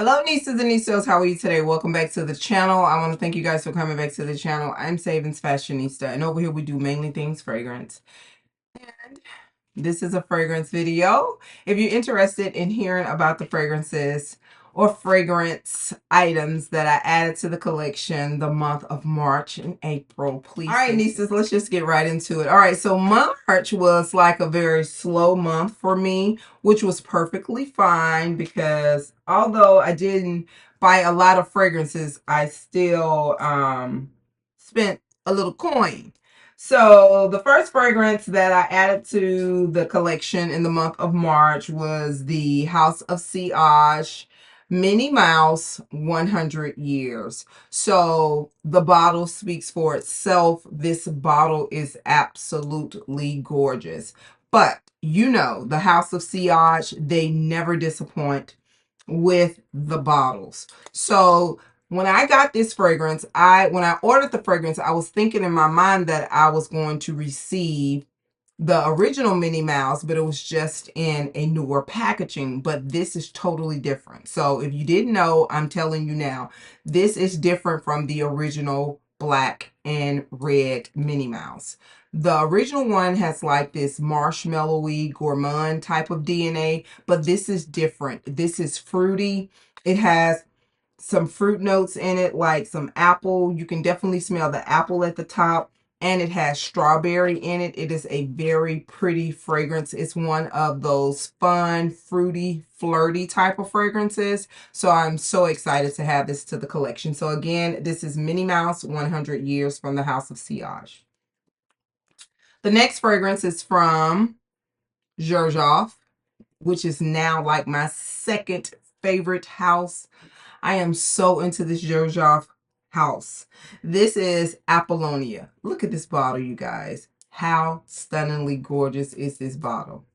Hello, nieces and nieces. How are you today? Welcome back to the channel. I want to thank you guys for coming back to the channel. I'm SavingsFashionista, and over here we do mainly things fragrance. And this is a fragrance video. If you're interested in hearing about the fragrances or fragrance items that I added to the collection the month of March and April, please. All right, nieces, let's just get right into it. All right, so March was like a very slow month for me, which was perfectly fine because although I didn't buy a lot of fragrances, I still spent a little coin. So the first fragrance that I added to the collection in the month of March was the House of Sillage Minnie Mouse 100 Years. So the bottle speaks for itself. This bottle is absolutely gorgeous. But you know, the House of Sillage, they never disappoint with the bottles. So when I got this fragrance, when I ordered the fragrance, I was thinking in my mind that I was going to receive the original Minnie Mouse, but it was just in a newer packaging. But this is totally different. So if you didn't know, I'm telling you now, this is different from the original black and red Minnie Mouse. The original one has like this marshmallowy gourmand type of DNA, but this is different. This is fruity. It has some fruit notes in it, like some apple. You can definitely smell the apple at the top, and it has strawberry in it. It is a very pretty fragrance. It's one of those fun, fruity, flirty type of fragrances. So I'm so excited to have this to the collection. So again, this is Minnie Mouse 100 Years from the House of Sillage. The next fragrance is from Xerjoff, which is now like my second favorite house. I am so into this Xerjoff house. This is Apollonia. Look at this bottle, you guys. How stunningly gorgeous is this bottle?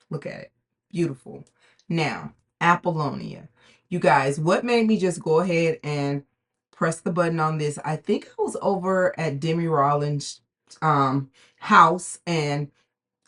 Look at it. Beautiful. Now, Apollonia. You guys, what made me just go ahead and press the button on this? I think I was over at Demi Rollins' house, and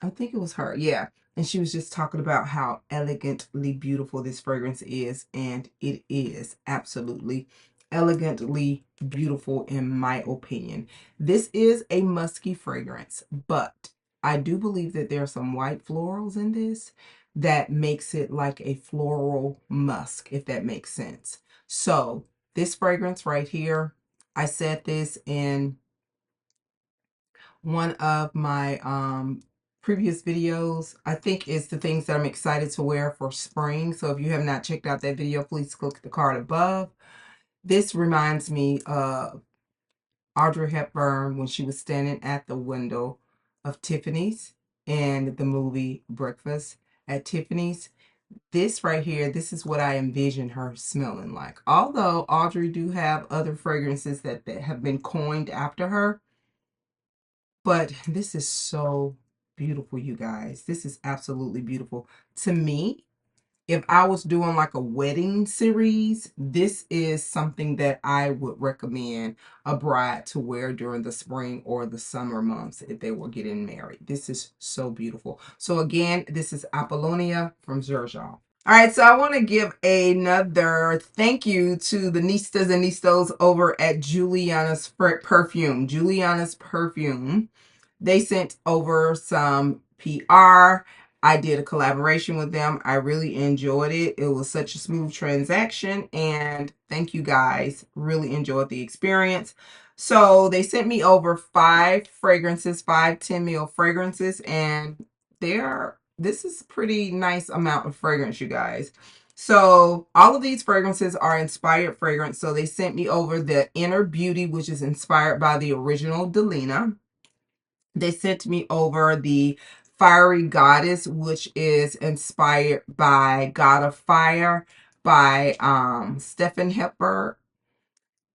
I think it was her. Yeah. And she was just talking about how elegantly beautiful this fragrance is. And it is absolutely elegantly beautiful in my opinion. This is a musky fragrance, but I do believe that there are some white florals in this that makes it like a floral musk, if that makes sense. So this fragrance right here, I said this in one of my previous videos. I think it's the things that I'm excited to wear for spring. So if you have not checked out that video, please click the card above. This reminds me of Audrey Hepburn when she was standing at the window of Tiffany's in the movie Breakfast at Tiffany's. This right here, this is what I envision her smelling like. Although Audrey do have other fragrances that have been coined after her, but this is so beautiful, you guys. This is absolutely beautiful. To me, if I was doing like a wedding series, this is something that I would recommend a bride to wear during the spring or the summer months if they were getting married. This is so beautiful. So again, this is Apollonia from Xerjoff. All right, so I want to give another thank you to the Nistas and Nistos over at Julianas Perfume. Julianas Perfume. They sent over some PR. I did a collaboration with them. I really enjoyed it. It was such a smooth transaction, and thank you guys. Really enjoyed the experience. So they sent me over 5 fragrances, 5 10 ml fragrances, and this is a pretty nice amount of fragrance, you guys. So all of these fragrances are inspired fragrance. So they sent me over the Inner Beauty, which is inspired by the original Delina. They sent me over the Fiery Goddess, which is inspired by God of Fire by Stephen Hepburn.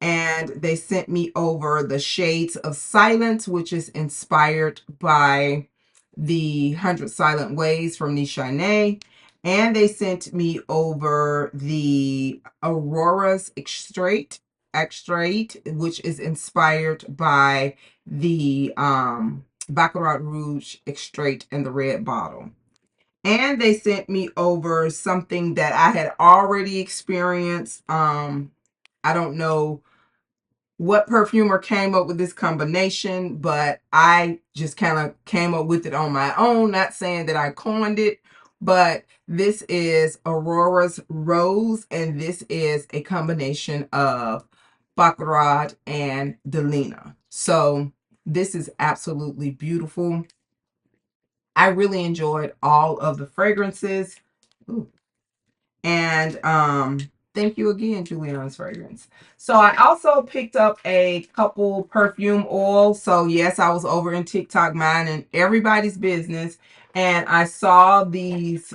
And they sent me over the Shades of Silence, which is inspired by the 100 Silent Ways from Nishane. And they sent me over the Aurora's Extrait, which is inspired by the Baccarat Rouge Extrait in the red bottle. And they sent me over something that I had already experienced. I don't know what perfumer came up with this combination, but I just kind of came up with it on my own. Not saying that I coined it, but this is Aurora's Rose, and this is a combination of Baccarat and Delina. So this is absolutely beautiful. I really enjoyed all of the fragrances. Ooh. And thank you again, Juliana's Fragrance. So I also picked up a couple perfume oils. So yes, I was over in TikTok minding everybody's business, and I saw these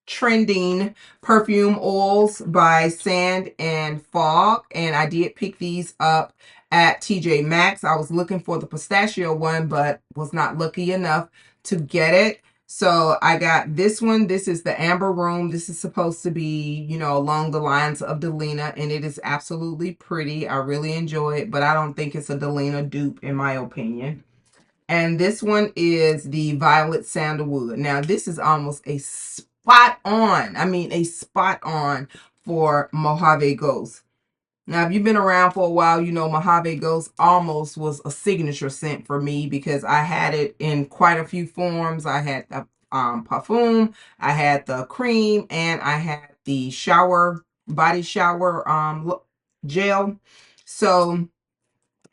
trending perfume oils by Sand and Fog, and I did pick these up at TJ Maxx. I was looking for the pistachio one, but was not lucky enough to get it. So I got this one. This is the Amber Room. This is supposed to be, you know, along the lines of Delina, and it is absolutely pretty. I really enjoy it, but I don't think it's a Delina dupe in my opinion. And this one is the Violet Sandalwood. Now, this is almost a spot on. I mean, a spot on for Mojave Ghost. Now, if you've been around for a while, you know Mojave Ghost almost was a signature scent for me because I had it in quite a few forms. I had the Parfum, I had the cream, and I had the body shower gel. So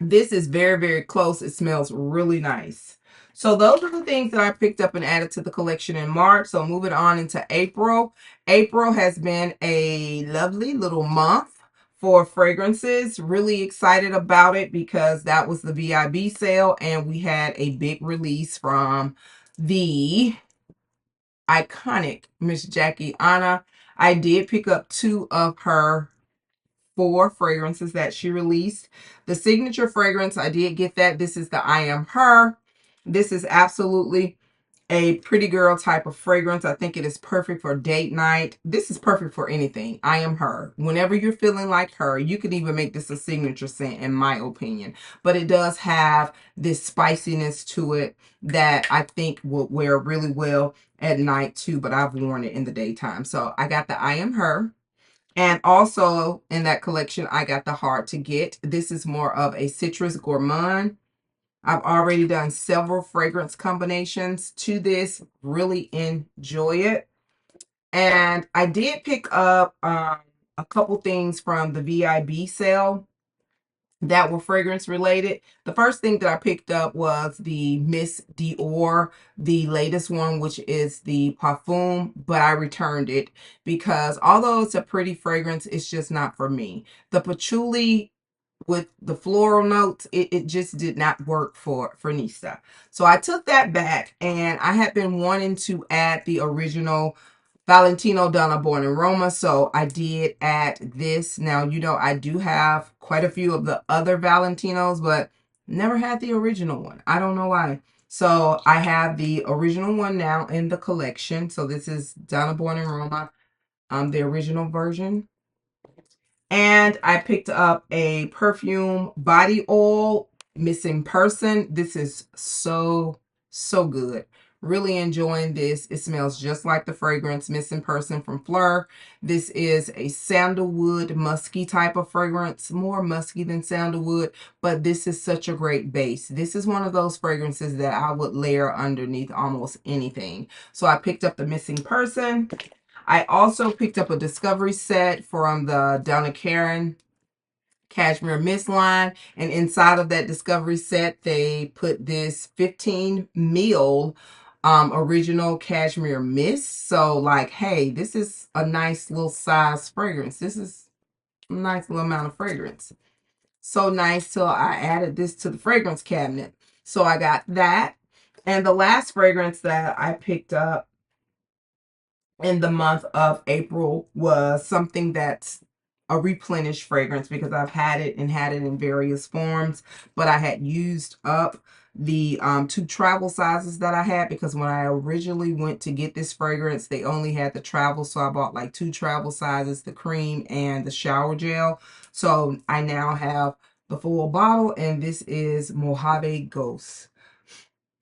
this is very, very close. It smells really nice. So those are the things that I picked up and added to the collection in March. So moving on into April. April has been a lovely little month for fragrances. Really excited about it because that was the VIB sale and we had a big release from the iconic Miss Jackie Aina. I did pick up 2 of her 4 fragrances that she released. The signature fragrance, I did get that. This is the I Am Her. This is absolutely a pretty girl type of fragrance. I think it is perfect for date night. This is perfect for anything. I Am Her. Whenever you're feeling like her, you could even make this a signature scent in my opinion. But it does have this spiciness to it that I think will wear really well at night too, but I've worn it in the daytime. So I got the I Am Her. And also in that collection, I got the Hard to Get. This is more of a citrus gourmand. I've already done several fragrance combinations to this. Really enjoy it. And I did pick up a couple things from the VIB sale that were fragrance related. The first thing that I picked up was the Miss Dior, the latest one, which is the Parfum, but I returned it because although it's a pretty fragrance, it's just not for me. The patchouli with the floral notes, it just did not work for Nista. So I took that back and I had been wanting to add the original Valentino Donna Born in Roma. So I did add this. Now, you know, I do have quite a few of the other Valentinos, but never had the original one. I don't know why. So I have the original one now in the collection. So this is Donna Born in Roma, the original version. And I picked up a perfume body oil, Missing Person. This is so, so good. Really enjoying this. It smells just like the fragrance Missing Person from Phlur. This is a sandalwood musky type of fragrance. More musky than sandalwood, but this is such a great base. This is one of those fragrances that I would layer underneath almost anything. So I picked up the Missing Person. I also picked up a discovery set from the Donna Karan Cashmere Mist line. And inside of that discovery set, they put this 15 ml original Cashmere Mist. So like, hey, this is a nice little size fragrance. This is a nice little amount of fragrance. So nice till I added this to the fragrance cabinet. So I got that. And the last fragrance that I picked up in the month of April was something that's a replenished fragrance because I've had it in various forms, but I had used up the 2 travel sizes that I had because when I originally went to get this fragrance, they only had the travel, so I bought like 2 travel sizes, the cream and the shower gel. So I now have the full bottle, and this is Mojave Ghost.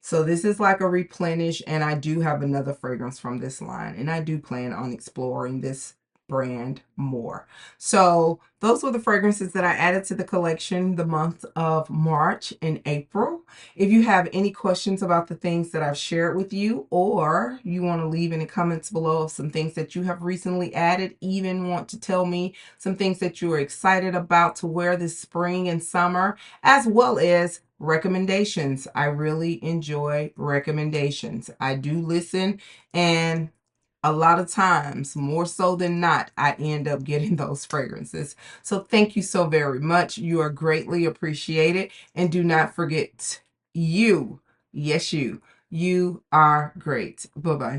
So this is like a replenish, and I do have another fragrance from this line, and I do plan on exploring this brand more. So those were the fragrances that I added to the collection the month of March and April. If you have any questions about the things that I've shared with you, or you want to leave any comments below of some things that you have recently added, even want to tell me some things that you are excited about to wear this spring and summer, as well as recommendations. I really enjoy recommendations. I do listen, and a lot of times, more so than not, I end up getting those fragrances. So thank you so very much. You are greatly appreciated. And do not forget, you, yes, you are great. Bye-bye.